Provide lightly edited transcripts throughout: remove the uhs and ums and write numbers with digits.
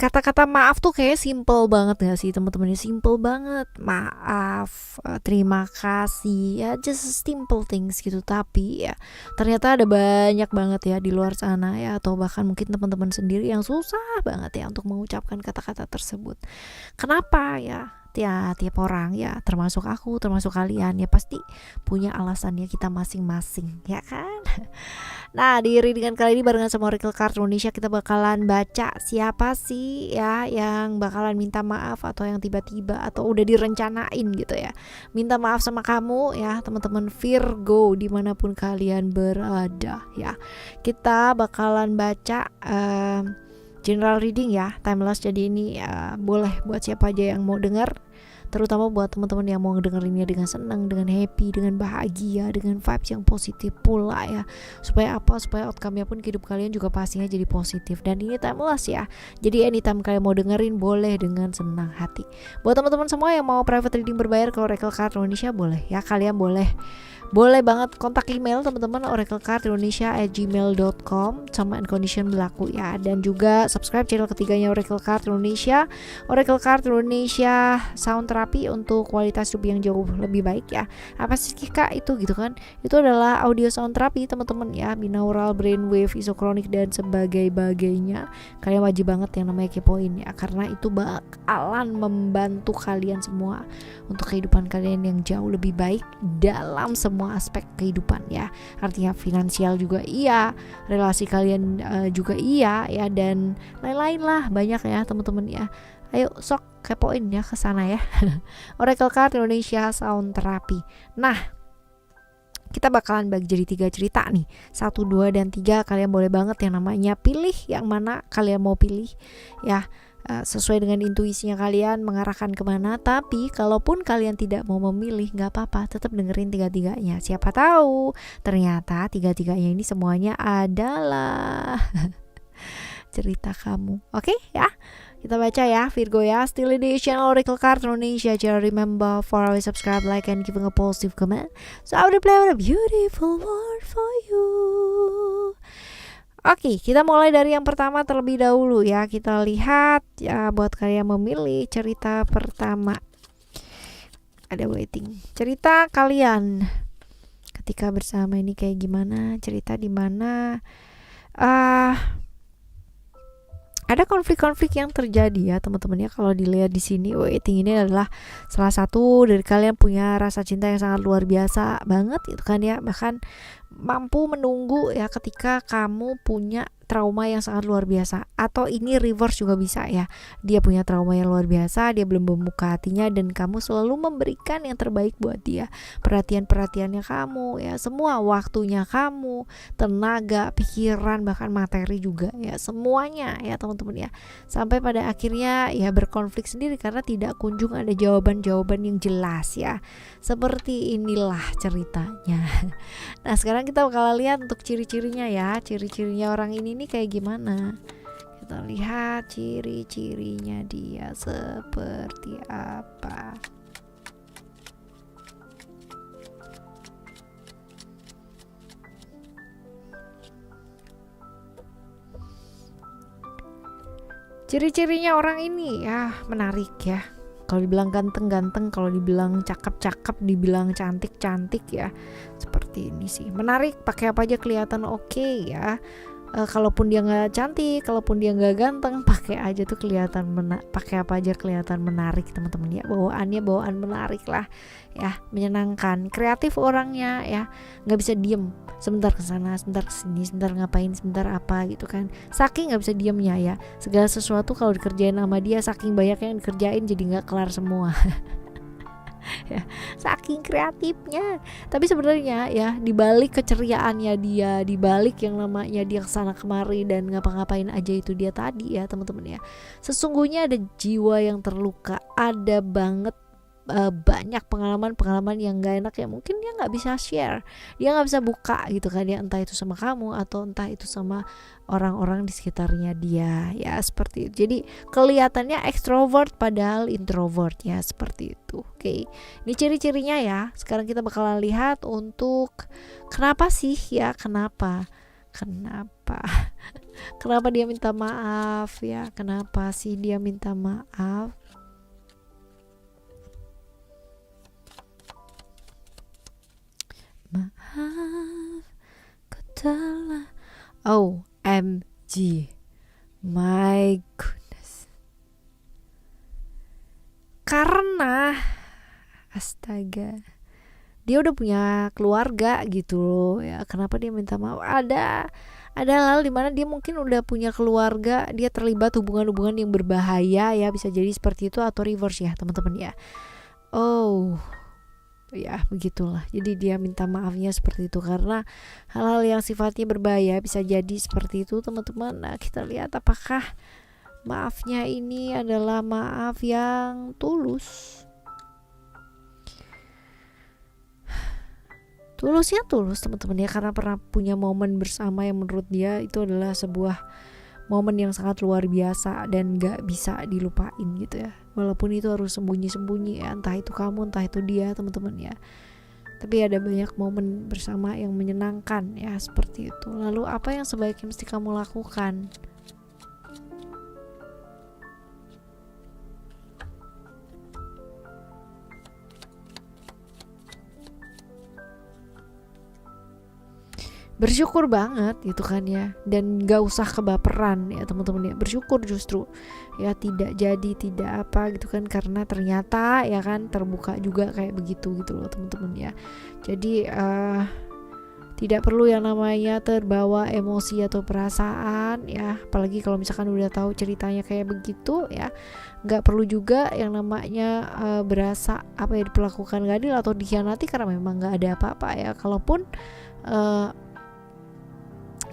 Kata-kata maaf tuh kayak simple banget gak sih teman-teman? Simple banget. Maaf, terima kasih, ya just simple things gitu. Tapi ya ternyata ada banyak banget ya di luar sana ya, atau bahkan mungkin teman-teman sendiri yang susah banget ya untuk mengucapkan kata-kata tersebut. Kenapa ya? Ya tiap orang ya, termasuk aku, termasuk kalian ya, pasti punya alasannya kita masing-masing ya kan. Nah, di readingan kali ini barengan sama Oracle Card Indonesia kita bakalan baca siapa sih ya yang bakalan minta maaf, atau yang tiba-tiba atau udah direncanain gitu ya minta maaf sama kamu ya, teman-teman Virgo dimanapun kalian berada ya. Kita bakalan baca general reading ya, timeless. Jadi ini boleh buat siapa aja yang mau dengar, terutama buat teman-teman yang mau ngedengerinnya dengan senang, dengan happy, dengan bahagia, dengan vibes yang positif pula ya. Supaya apa? Supaya outcome-nya pun hidup kalian juga pastinya jadi positif. Dan ini timeless ya, jadi anytime kalian mau dengerin boleh dengan senang hati. Buat teman-teman semua yang mau private reading berbayar ke Oracle Card Indonesia, boleh ya, kalian boleh banget kontak email teman-teman oraclecardindonesia@gmail.com, sama and condition berlaku ya. Dan juga subscribe channel ketiganya Oracle Card Indonesia, Oracle Card Indonesia Sound Therapy, untuk kualitas hidup yang jauh lebih baik ya. Apa sih Kak itu gitu kan? Itu adalah audio sound therapy teman-teman ya, binaural, brainwave, isokronik dan sebagainya. Kalian wajib banget yang namanya kepoin ya, karena itu bakalan membantu kalian semua untuk kehidupan kalian yang jauh lebih baik dalam semua aspek kehidupan ya. Artinya finansial juga iya, relasi kalian juga iya ya, dan lain-lain lah, banyak ya teman-teman ya. Ayo sok kepoin ya ke sana ya. Oracle Card Indonesia Sound Therapy. Nah, kita bakalan bagi jadi 3 cerita nih, 1, 2, dan 3. Kalian boleh banget yang namanya pilih yang mana kalian mau pilih ya, sesuai dengan intuisinya kalian mengarahkan kemana. Tapi kalaupun kalian tidak mau memilih, gak apa-apa, tetap dengerin 3-3-nya. Siapa tahu ternyata 3-3-nya ini semuanya adalah cerita kamu. Oke ya, kita baca ya Virgo ya. Still edition Oracle Card Indonesia. Just remember for always subscribe, like, and giving a positive comment, so I will play with a beautiful word for you. Oke, kita mulai dari yang pertama terlebih dahulu ya. Kita lihat ya, buat kalian memilih cerita pertama. Ada waiting. Cerita kalian ketika bersama ini kayak gimana? Cerita di mana ada konflik-konflik yang terjadi ya teman-teman ya. Kalau dilihat di sini, waiting ini adalah salah satu dari kalian punya rasa cinta yang sangat luar biasa banget itu kan ya, bahkan mampu menunggu ya ketika kamu punya trauma yang sangat luar biasa. Atau ini reverse juga bisa ya, dia punya trauma yang luar biasa, dia belum membuka hatinya, dan kamu selalu memberikan yang terbaik buat dia, perhatiannya kamu ya, semua waktunya kamu, tenaga, pikiran, bahkan materi juga ya, semuanya ya teman-teman ya. Sampai pada akhirnya ya berkonflik sendiri karena tidak kunjung ada jawaban-jawaban yang jelas ya. Seperti inilah ceritanya. Nah, sekarang kita bakal lihat untuk ciri-cirinya ya. Ciri-cirinya orang ini nih kayak gimana. Kita lihat ciri-cirinya dia seperti apa. Ciri-cirinya orang ini ya menarik ya. Kalau dibilang ganteng-ganteng, kalau dibilang cakep-cakep, dibilang cantik-cantik ya. Seperti ini sih. Menarik, pakai apa aja kelihatan oke ya. Kalaupun dia nggak cantik, kalaupun dia nggak ganteng, pakai aja tuh kelihatan pakai apa aja kelihatan menarik teman-teman ya. Bawaan menarik lah ya, menyenangkan, kreatif orangnya ya, nggak bisa diem, sebentar ke sana, sebentar ke sini, sebentar ngapain, sebentar apa gitu kan. Saking nggak bisa diemnya ya, segala sesuatu kalau dikerjain sama dia, saking banyaknya yang dikerjain jadi nggak kelar semua. Ya, saking kreatifnya. Tapi sebenarnya ya, dibalik keceriaannya dia, dibalik yang namanya dia kesana kemari dan ngapa-ngapain aja itu dia tadi ya teman-teman ya, sesungguhnya ada jiwa yang terluka, ada banget banyak pengalaman yang gak enak yang mungkin dia gak bisa share, dia gak bisa buka gitu kan ya, entah itu sama kamu atau entah itu sama orang-orang di sekitarnya dia ya, seperti itu. Jadi kelihatannya extrovert padahal introvert ya, seperti itu. Oke, ini ciri-cirinya ya. Sekarang kita bakalan lihat untuk kenapa sih ya, kenapa Kenapa dia minta maaf ya? Kenapa sih dia minta maaf? Maaf, ku telah OMG, my goodness. Karena astaga, dia udah punya keluarga gitu loh ya. Kenapa dia minta maaf? Ada hal dimana dia mungkin udah punya keluarga, dia terlibat hubungan-hubungan yang berbahaya ya, bisa jadi seperti itu atau reverse ya teman-teman ya. Oh ya begitulah, jadi dia minta maafnya seperti itu karena hal-hal yang sifatnya berbahaya bisa jadi seperti itu teman-teman. Nah kita lihat apakah maafnya ini adalah maaf yang tulus. Tulusnya tulus teman-teman ya, karena pernah punya momen bersama yang menurut dia itu adalah sebuah momen yang sangat luar biasa dan gak bisa dilupain gitu ya, walaupun itu harus sembunyi-sembunyi ya, entah itu kamu entah itu dia teman-teman ya. Tapi ada banyak momen bersama yang menyenangkan ya seperti itu. Lalu apa yang sebaiknya mesti kamu lakukan? Bersyukur banget gitu kan ya, dan gak usah kebaperan ya teman-teman ya. Bersyukur justru ya, tidak jadi tidak apa gitu kan, karena ternyata ya kan terbuka juga kayak begitu gitu loh teman-teman ya. Jadi tidak perlu yang namanya terbawa emosi atau perasaan ya, apalagi kalau misalkan udah tahu ceritanya kayak begitu ya. Nggak perlu juga yang namanya berasa apa ya, diperlakukan gak adil atau dikhianati, karena memang nggak ada apa-apa ya.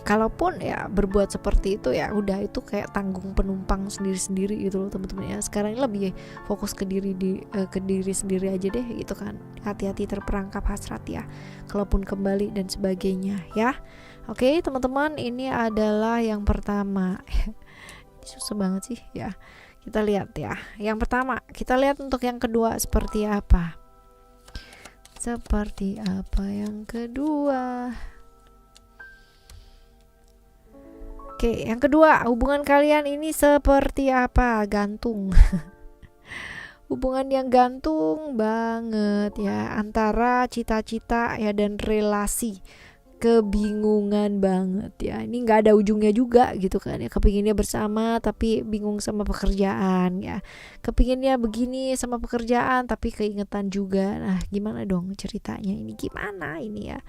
Kalaupun ya berbuat seperti itu ya udah, itu kayak tanggung penumpang sendiri-sendiri gitu loh teman-teman ya. Sekarang ini lebih fokus ke diri sendiri aja deh gitu kan. Hati-hati terperangkap hasrat ya, kalaupun kembali dan sebagainya ya. Oke teman-teman, ini adalah yang pertama. Susah banget sih ya. Kita lihat ya. Yang pertama, kita lihat untuk yang kedua seperti apa. Seperti apa yang kedua? Oke, yang kedua, hubungan kalian ini seperti apa? Gantung. Hubungan yang gantung banget ya, antara cita-cita ya dan relasi. Kebingungan banget ya, ini nggak ada ujungnya juga gitu kan ya. Kepinginnya bersama tapi bingung sama pekerjaan ya, kepinginnya begini sama pekerjaan tapi keingetan juga. Nah gimana dong ceritanya ini, gimana ini ya?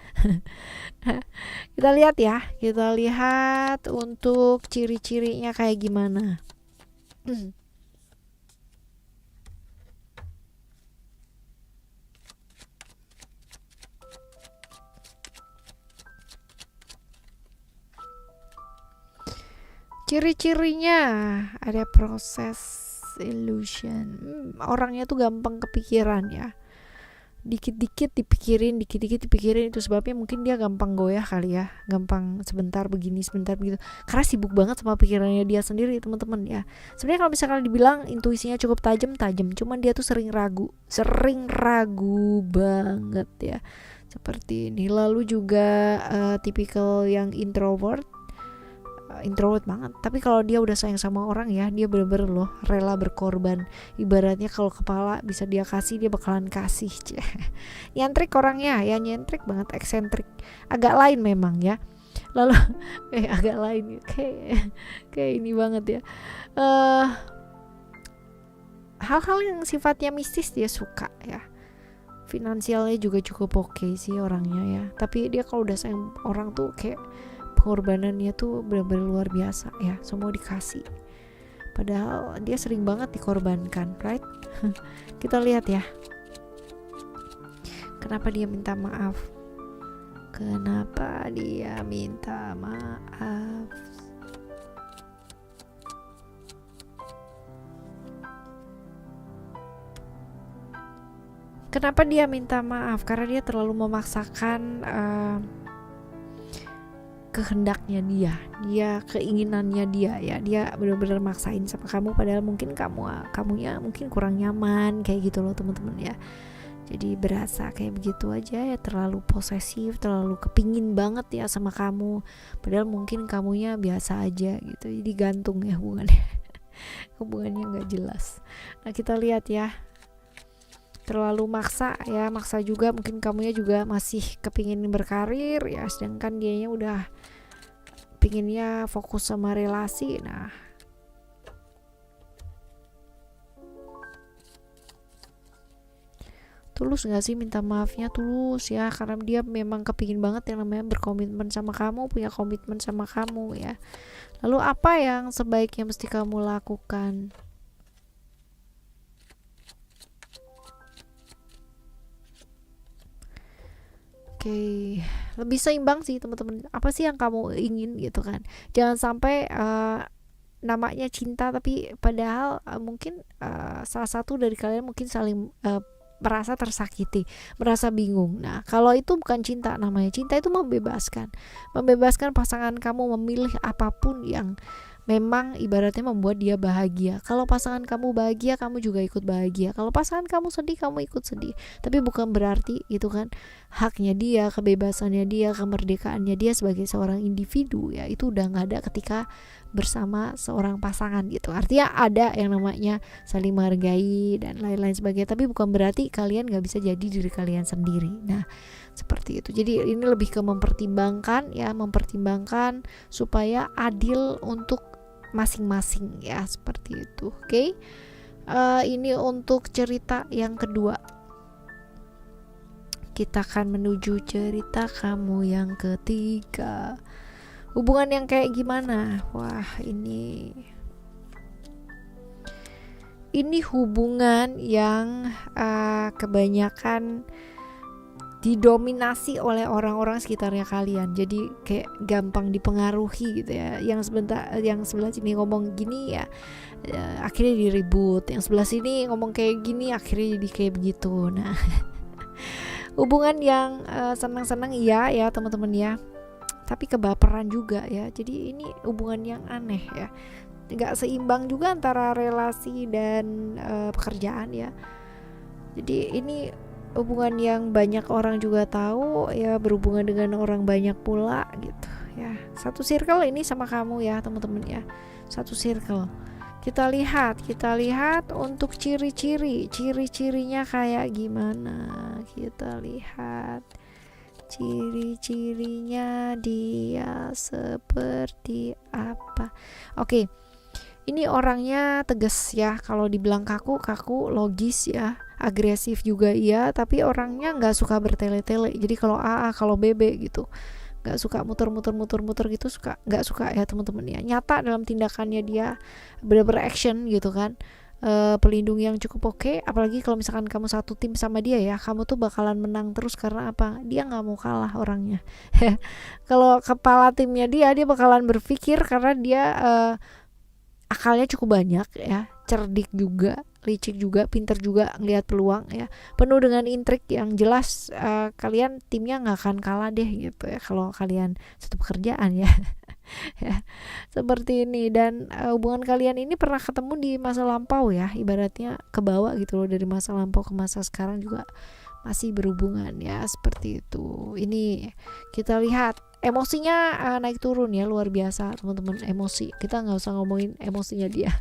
Kita lihat ya, kita lihat untuk ciri-cirinya kayak gimana. Ciri-cirinya ada proses illusion. Orangnya tuh gampang kepikiran ya. Dikit-dikit dipikirin, itu sebabnya mungkin dia gampang goyah kali ya. Gampang sebentar begini, sebentar begitu. Karena sibuk banget sama pikirannya dia sendiri teman-teman ya. Sebenarnya kalau misalkan dibilang intuisinya cukup tajam, cuman dia tuh sering ragu banget ya. Seperti ini. Lalu juga tipikal yang introvert banget, tapi kalau dia udah sayang sama orang ya, dia bener-bener loh rela berkorban. Ibaratnya kalau kepala bisa dia kasih, dia bakalan kasih. Nyentrik orangnya ya, nyentrik banget, eksentrik, agak lain memang ya. Lalu agak lain kayak ini banget ya. Hal-hal yang sifatnya mistis dia suka ya. Finansialnya juga cukup oke sih orangnya ya, tapi dia kalau udah sayang orang tuh kayak pengorbanannya tuh benar-benar luar biasa ya, semua dikasih, padahal dia sering banget dikorbankan, right? Kita lihat ya, kenapa dia minta maaf. Kenapa dia minta maaf? Karena dia terlalu memaksakan kehendaknya dia keinginannya dia ya. Dia benar-benar maksain sama kamu, padahal mungkin kamunya mungkin kurang nyaman kayak gitu loh teman-teman ya. Jadi berasa kayak begitu aja ya, terlalu posesif, terlalu kepingin banget ya sama kamu, padahal mungkin kamunya biasa aja gitu. Jadi gantung ya hubungannya. Hubungannya nggak jelas. Nah kita lihat ya, terlalu maksa ya, maksa juga, mungkin kamunya juga masih kepingin berkarir ya, sedangkan dianya udah pinginnya fokus sama relasi. Nah tulus gak sih minta maafnya? Tulus ya, karena dia memang kepingin banget yang namanya berkomitmen sama kamu, punya komitmen sama kamu ya. Lalu apa yang sebaiknya mesti kamu lakukan? Oke, lebih seimbang sih teman-teman. Apa sih yang kamu ingin gitu kan? Jangan sampai namanya cinta tapi padahal mungkin salah satu dari kalian mungkin saling merasa tersakiti, merasa bingung. Nah, kalau itu bukan cinta namanya. Cinta itu membebaskan. Membebaskan pasangan kamu memilih apapun yang memang ibaratnya membuat dia bahagia. Kalau pasangan kamu bahagia, kamu juga ikut bahagia. Kalau pasangan kamu sedih, kamu ikut sedih. Tapi bukan berarti itu kan haknya dia, kebebasannya dia, kemerdekaannya dia sebagai seorang individu ya. Itu udah nggak ada ketika bersama seorang pasangan gitu. Artinya ada yang namanya saling menghargai dan lain-lain sebagainya, tapi bukan berarti kalian nggak bisa jadi diri kalian sendiri. Nah seperti itu. Jadi ini lebih ke mempertimbangkan ya, mempertimbangkan supaya adil untuk masing-masing ya, seperti itu. Oke. Ini untuk cerita yang kedua. Kita akan menuju cerita kamu yang ketiga. Hubungan yang kayak gimana? Wah, ini hubungan yang kebanyakan didominasi oleh orang-orang sekitarnya kalian. Jadi kayak gampang dipengaruhi gitu ya. Yang sebelah sini ngomong gini ya, akhirnya diribut. Yang sebelah sini ngomong kayak gini, akhirnya jadi kayak begitu. Nah, hubungan yang senang-senang iya ya teman-teman ya, tapi kebaperan juga ya. Jadi ini hubungan yang aneh ya, nggak seimbang juga antara relasi dan pekerjaan ya. Jadi ini hubungan yang banyak orang juga tahu ya, berhubungan dengan orang banyak pula gitu ya. Satu circle ini sama kamu ya teman-teman ya, satu circle. Kita lihat untuk ciri-cirinya kayak gimana. Kita lihat ciri-cirinya dia seperti apa. Oke. Ini orangnya tegas ya, kalau dibilang kaku logis ya, agresif juga iya, tapi orangnya nggak suka bertele-tele. Jadi kalau A kalau B gitu, nggak suka muter-muter gitu, nggak suka ya teman-teman ya. Nyata dalam tindakannya dia, bener-bener action gitu kan. Pelindung yang cukup oke. Apalagi kalau misalkan kamu satu tim sama dia ya, kamu tuh bakalan menang terus. Karena apa? Dia nggak mau kalah orangnya. Kalau kepala timnya dia bakalan berpikir, karena dia akalnya cukup banyak ya, cerdik juga, licik juga, pinter juga ngelihat peluang ya, penuh dengan intrik yang jelas. Kalian timnya nggak akan kalah deh gitu ya kalau kalian satu pekerjaan ya. Ya seperti ini. Dan hubungan kalian ini pernah ketemu di masa lampau ya, ibaratnya kebawa gitu loh, dari masa lampau ke masa sekarang juga masih berhubungan ya, seperti itu. Ini kita lihat emosinya naik turun ya, luar biasa teman-teman. Emosi, kita nggak usah ngomongin emosinya dia,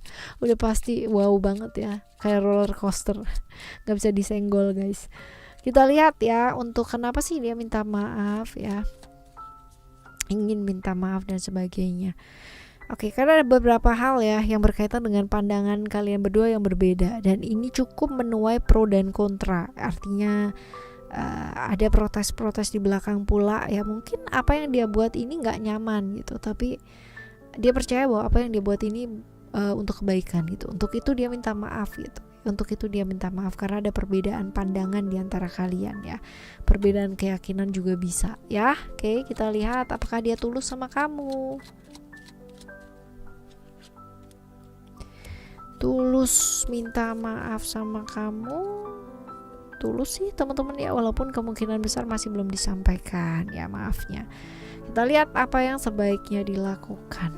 udah pasti wow banget ya, kayak roller coaster. Nggak bisa disenggol guys. Kita lihat ya untuk kenapa sih dia minta maaf ya, ingin minta maaf dan sebagainya. Oke, karena ada beberapa hal ya yang berkaitan dengan pandangan kalian berdua yang berbeda, dan ini cukup menuai pro dan kontra. Artinya ada protes-protes di belakang pula ya. Mungkin apa yang dia buat ini nggak nyaman gitu, tapi dia percaya bahwa apa yang dia buat ini untuk kebaikan gitu. Untuk itu dia minta maaf gitu. Untuk itu dia minta maaf karena ada perbedaan pandangan di antara kalian ya. Perbedaan keyakinan juga bisa ya. Oke, kita lihat apakah dia tulus sama kamu. Tulus minta maaf sama kamu, tulus sih teman-teman ya, walaupun kemungkinan besar masih belum disampaikan ya maafnya. Kita lihat apa yang sebaiknya dilakukan.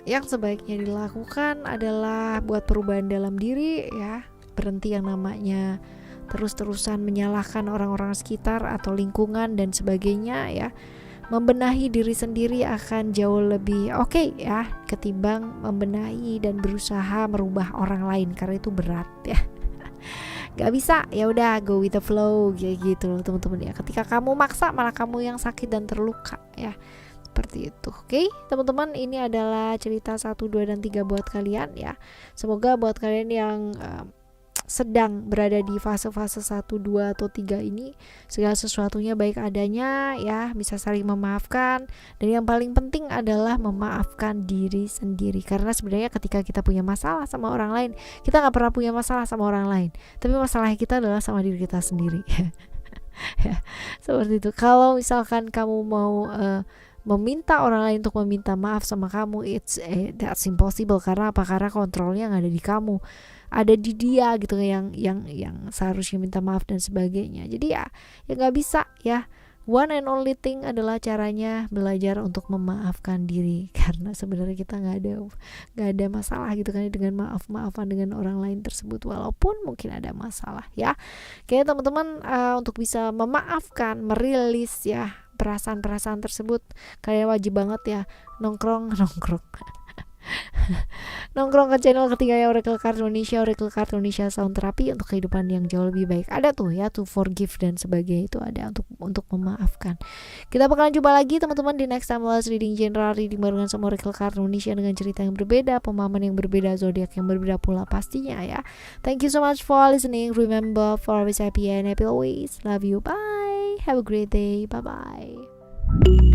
Yang sebaiknya dilakukan adalah buat perubahan dalam diri ya, berhenti yang namanya terus-terusan menyalahkan orang-orang sekitar atau lingkungan dan sebagainya ya. Membenahi diri sendiri akan jauh lebih oke ya, ketimbang membenahi dan berusaha merubah orang lain, karena itu berat ya. Gak bisa, ya udah go with the flow kayak gitu loh teman-teman ya. Ketika kamu maksa malah kamu yang sakit dan terluka ya. Seperti itu. Oke, teman-teman, ini adalah cerita 1, 2, dan 3 buat kalian ya. Semoga buat kalian yang sedang berada di fase-fase 1, 2, atau 3 ini, segala sesuatunya baik adanya ya, bisa saling memaafkan. Dan yang paling penting adalah memaafkan diri sendiri. Karena sebenarnya ketika kita punya masalah sama orang lain, kita gak pernah punya masalah sama orang lain, tapi masalah kita adalah sama diri kita sendiri. Ya, seperti itu. Kalau misalkan kamu mau meminta orang lain untuk meminta maaf sama kamu, that's impossible. Karena apa? Karena kontrolnya nggak ada di kamu, ada di dia gitu, yang seharusnya minta maaf dan sebagainya. Jadi ya nggak bisa ya. One and only thing adalah caranya belajar untuk memaafkan diri, karena sebenarnya kita nggak ada masalah gitu kan dengan maafan dengan orang lain tersebut, walaupun mungkin ada masalah ya. Kayaknya teman-teman untuk bisa memaafkan, merilis ya perasaan-perasaan tersebut, kalian wajib banget ya nongkrong nongkrong ke channel ketiganya Oracle Card Indonesia Sound Therapy untuk kehidupan yang jauh lebih baik. Ada tuh ya, to forgive dan sebagainya, itu ada untuk memaafkan. Kita bakalan jumpa lagi teman-teman di next time was reading general reading barengan sama Oracle Card Indonesia dengan cerita yang berbeda, pemahaman yang berbeda, zodiak yang berbeda pula pastinya ya. Thank you so much for listening. Remember, for always happy and happy always. Love you. Bye. Have a great day. Bye bye.